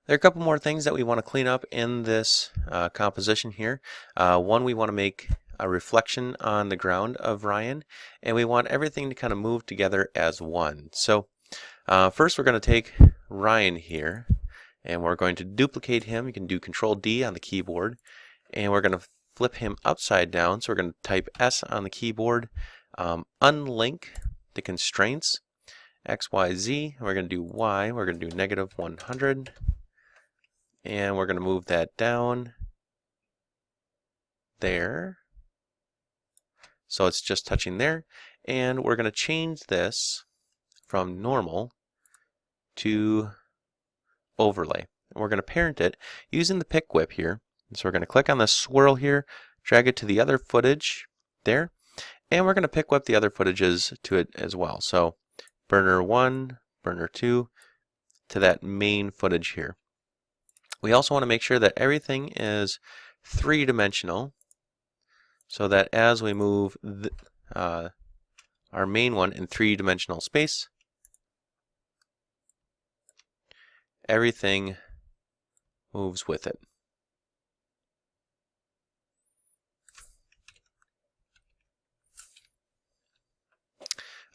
There are a couple more things that we want to clean up in this composition here. One, we want to make a reflection on the ground of Ryan, and we want everything to kind of move together as one. So first we're going to take Ryan here, and we're going to duplicate him. You can do Control D on the keyboard, and we're going to flip him upside down. So we're going to type S on the keyboard, unlink the constraints, X, Y, Z, and we're going to do Y. We're going to do negative 100. And we're going to move that down there. So it's just touching there. And we're going to change this from normal to overlay. And we're going to parent it using the pick whip here. And so we're going to click on the swirl here, drag it to the other footage there. And we're going to pick whip the other footages to it as well. So burner 1, burner 2 to that main footage here. We also want to make sure that everything is three-dimensional so that as we move our main one in three-dimensional space, everything moves with it.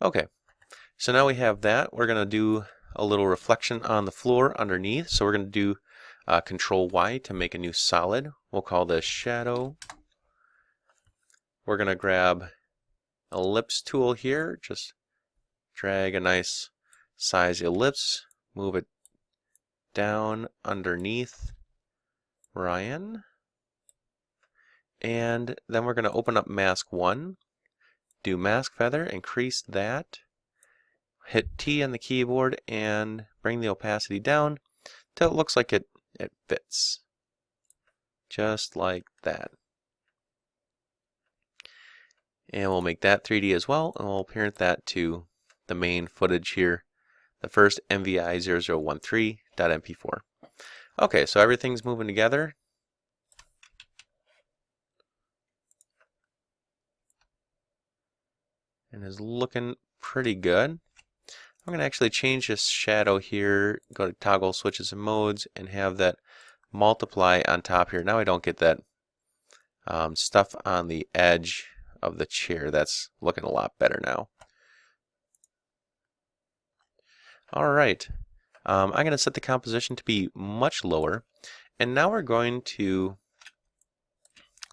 Okay, so now we have that. We're going to do a little reflection on the floor underneath. So we're going to do Control Y to make a new solid. We'll call this shadow. We're going to grab ellipse tool here, just drag a nice size ellipse, move it down underneath Ryan, and then we're going to open up mask 1, do mask feather, increase that, hit T on the keyboard and bring the opacity down till it looks like it fits, just like that. And we'll make that 3D as well, and we'll parent that to the main footage here, the first MVI0013.mp4. Okay, so everything's moving together. And is looking pretty good. I'm going to actually change this shadow here, go to toggle switches and modes, and have that multiply on top here. Now I don't get that stuff on the edge of the chair. That's looking a lot better now. Alright, I'm going to set the composition to be much lower, and now we're going to,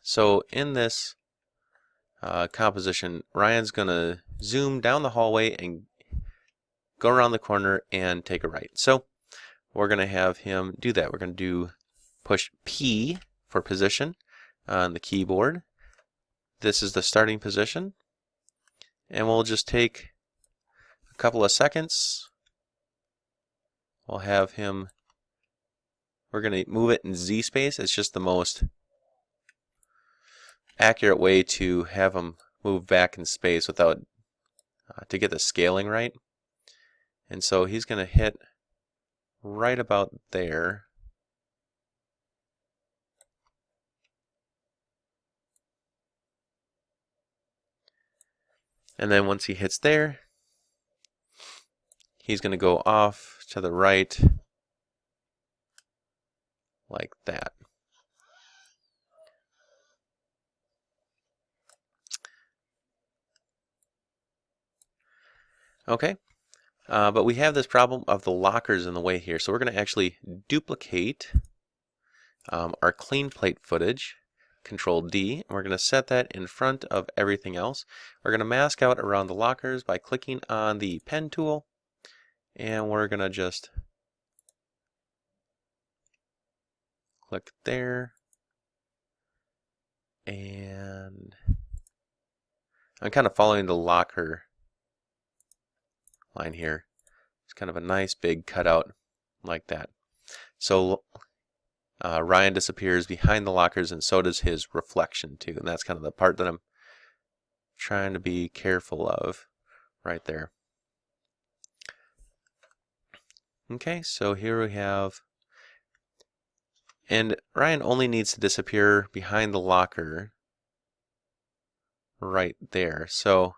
so in this composition, Ryan's going to zoom down the hallway and go around the corner and take a right. So we're going to have him do that. We're going to do push P for position on the keyboard. This is the starting position, and we'll just take a couple of seconds. We'll have him, we're going to move it in Z space. It's just the most accurate way to have him move back in space without to get the scaling right. And so he's going to hit right about there. And then once he hits there, he's going to go off to the right like that. Okay. But we have this problem of the lockers in the way here. So we're going to actually duplicate our clean plate footage, Control D, and we're going to set that in front of everything else. We're going to mask out around the lockers by clicking on the pen tool, and we're going to just click there, and I'm kind of following the locker line here. It's kind of a nice big cutout like that. So Ryan disappears behind the lockers, and so does his reflection too. And that's kind of the part that I'm trying to be careful of right there. Okay, so here we have, and Ryan only needs to disappear behind the locker right there. So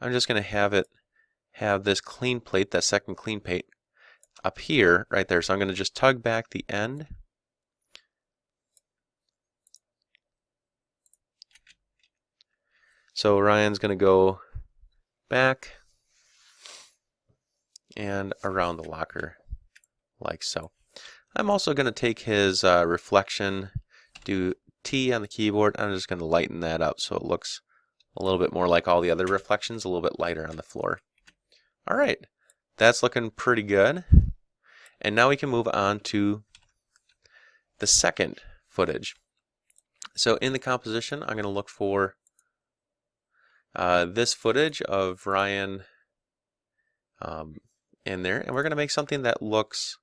I'm just going to have it have this clean plate, that second clean plate, up here, right there. So I'm going to just tug back the end. So Ryan's going to go back and around the locker like so. I'm also going to take his reflection, do T on the keyboard. I'm just going to lighten that up so it looks a little bit more like all the other reflections, a little bit lighter on the floor. All right, that's looking pretty good. And now we can move on to the second footage. So in the composition, I'm going to look for this footage of Ryan in there, and we're going to make something that looks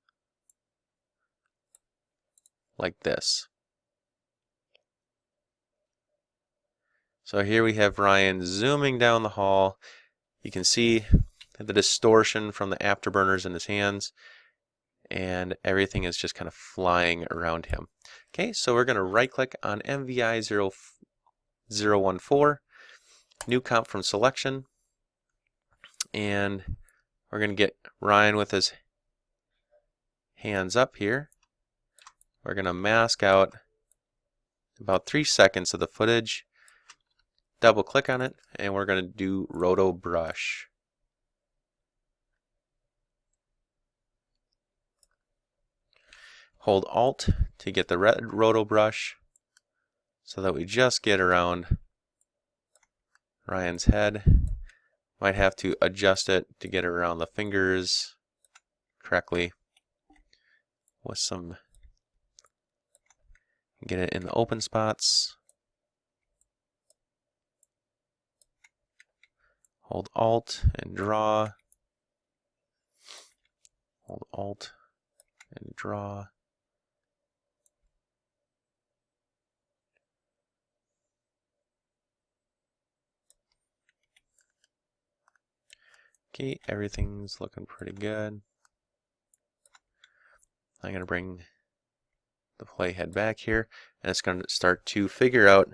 like this. So here we have Ryan zooming down the hall. You can see the distortion from the afterburners in his hands, and everything is just kind of flying around him. Okay, so we're going to right click on MVI 014, new comp from selection, and we're going to get Ryan with his hands up here. We're going to mask out about 3 seconds of the footage, double click on it, and we're going to do roto brush. Hold Alt to get the red roto brush so that we just get around Ryan's head. Might have to adjust it to get it around the fingers correctly with some, get it in the open spots. Hold Alt and draw. Hold Alt and draw. Okay, everything's looking pretty good. I'm going to bring the playhead back here, and it's going to start to figure out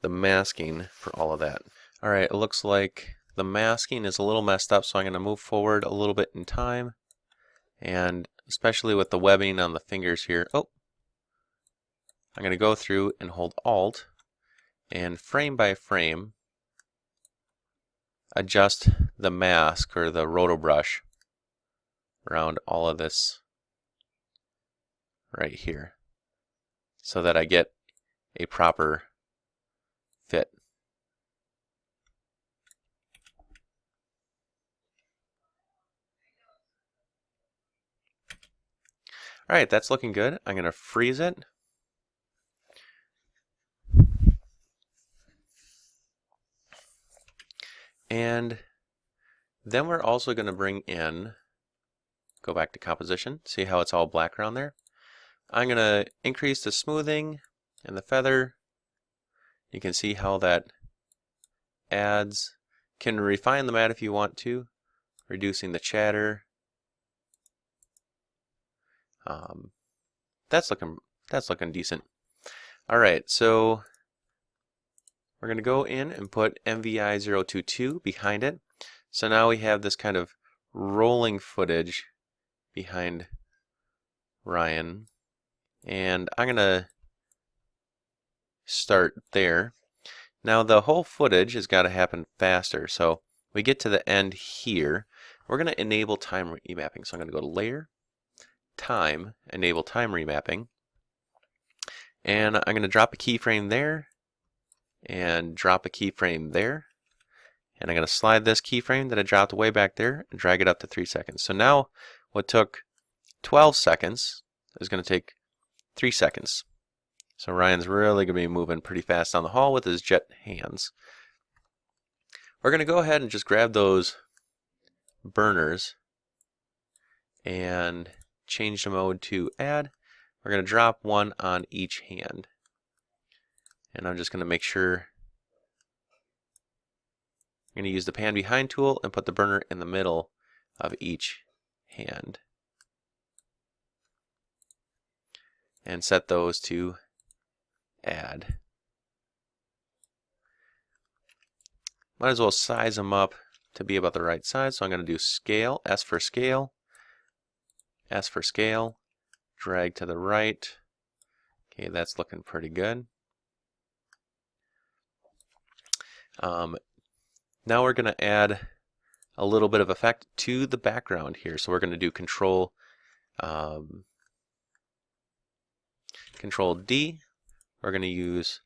the masking for all of that. Alright, it looks like the masking is a little messed up, so I'm going to move forward a little bit in time, and especially with the webbing on the fingers here. Oh, I'm going to go through and hold Alt, and frame by frame, adjust the mask or the roto brush around all of this right here so that I get a proper fit. Alright, that's looking good. I'm going to freeze it. And then we're also going to bring in, go back to composition, see how it's all black around there. I'm going to increase the smoothing and the feather. You can see how that adds. Can refine the matte if you want to, reducing the chatter. That's looking decent. All right, so we're going to go in and put MVI 022 behind it. So now we have this kind of rolling footage behind Ryan, and I'm going to start there. Now the whole footage has got to happen faster, so we get to the end here. We're going to enable time remapping. So I'm going to go to Layer, Time, Enable Time Remapping, and I'm going to drop a keyframe there, and drop a keyframe there, and I'm going to slide this keyframe that I dropped way back there and drag it up to 3 seconds. So now what took 12 seconds is going to take 3 seconds. So Ryan's really going to be moving pretty fast down the hall with his jet hands. We're going to go ahead and just grab those burners and change the mode to add. We're going to drop one on each hand. And I'm just going to make sure I'm going to use the pan behind tool and put the burner in the middle of each hand. And set those to add. Might as well size them up to be about the right size. So I'm going to do scale, S for scale, S for scale, drag to the right. Okay, that's looking pretty good. Now we're going to add a little bit of effect to the background here. So we're going to do Control D. We're going to use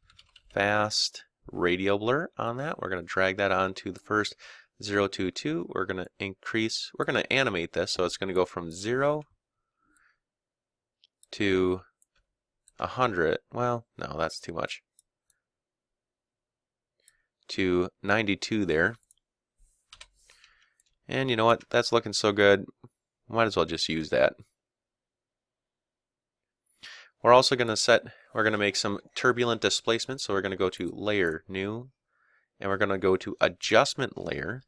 fast radial blur on that. We're going to drag that onto the first 0 to 2. We're going to animate this, so it's going to go from 0 to 100. Well, no, that's too much. To 92 there. And you know what? That's looking so good. Might as well just use that. We're also going to make some turbulent displacement. So we're going to go to Layer, New, and we're going to go to Adjustment Layer,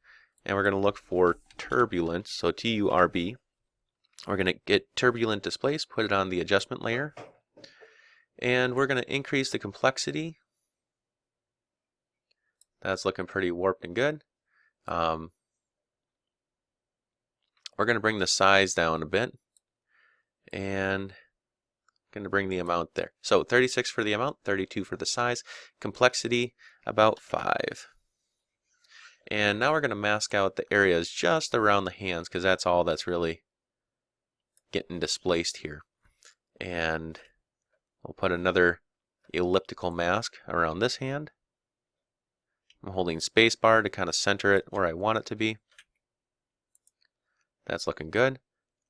and we're going to look for Turbulent, so TURB. We're going to get Turbulent Displace, put it on the Adjustment Layer, and we're going to increase the complexity. That's looking pretty warped and good. We're going to bring the size down a bit, and going to bring the amount there. So 36 for the amount, 32 for the size, complexity about 5. And now we're going to mask out the areas just around the hands, because that's all that's really getting displaced here. And we'll put another elliptical mask around this hand. I'm holding spacebar to kind of center it where I want it to be. That's looking good.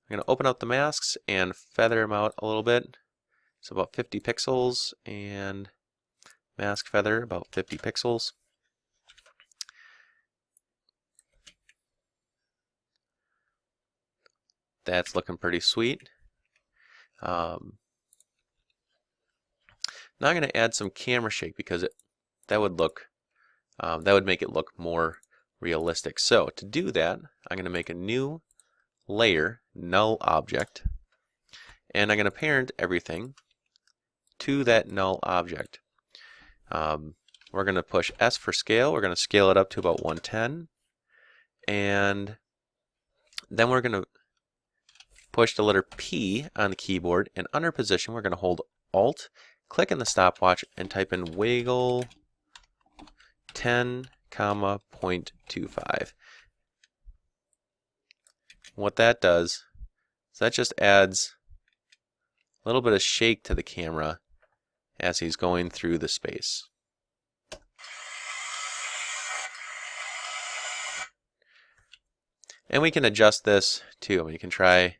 I'm going to open up the masks and feather them out a little bit. So about 50 pixels, and mask feather about 50 pixels. That's looking pretty sweet. Now I'm going to add some camera shake, because that would make it look more realistic. So to do that, I'm going to make a new layer, null object, and I'm going to parent everything to that null object. We're going to push S for scale. We're going to scale it up to about 110, and then we're going to push the letter P on the keyboard, and under position we're going to hold Alt, click in the stopwatch, and type in wiggle 10, 0.25. What that does is that just adds a little bit of shake to the camera as he's going through the space. And we can adjust this too. I mean, you can try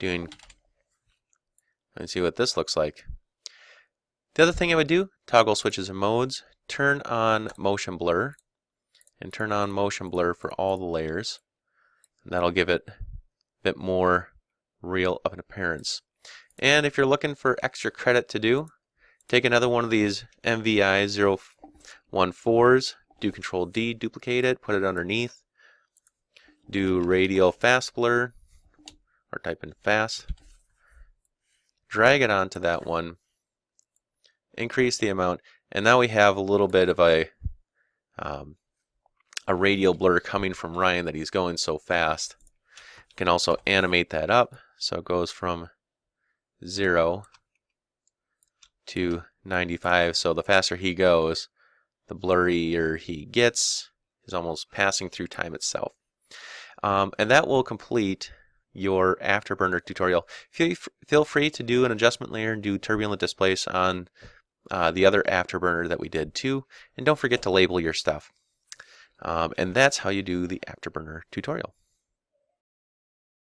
doing, let's see what this looks like. The other thing I would do, toggle switches and modes, turn on motion blur, and turn on motion blur for all the layers. And that'll give it a bit more real of an appearance. And if you're looking for extra credit to do, take another one of these MVI 014s, do Control D, duplicate it, put it underneath, do radial fast blur, or type in fast, drag it onto that one, increase the amount, and now we have a little bit of a radial blur coming from Ryan that he's going so fast. You can also animate that up, so it goes from 0 to 95, so the faster he goes, the blurrier he gets. He's almost passing through time itself. And that will complete your afterburner tutorial. Feel free to do an adjustment layer and do turbulent displace on the other afterburner that we did too, and don't forget to label your stuff. And that's how you do the afterburner tutorial.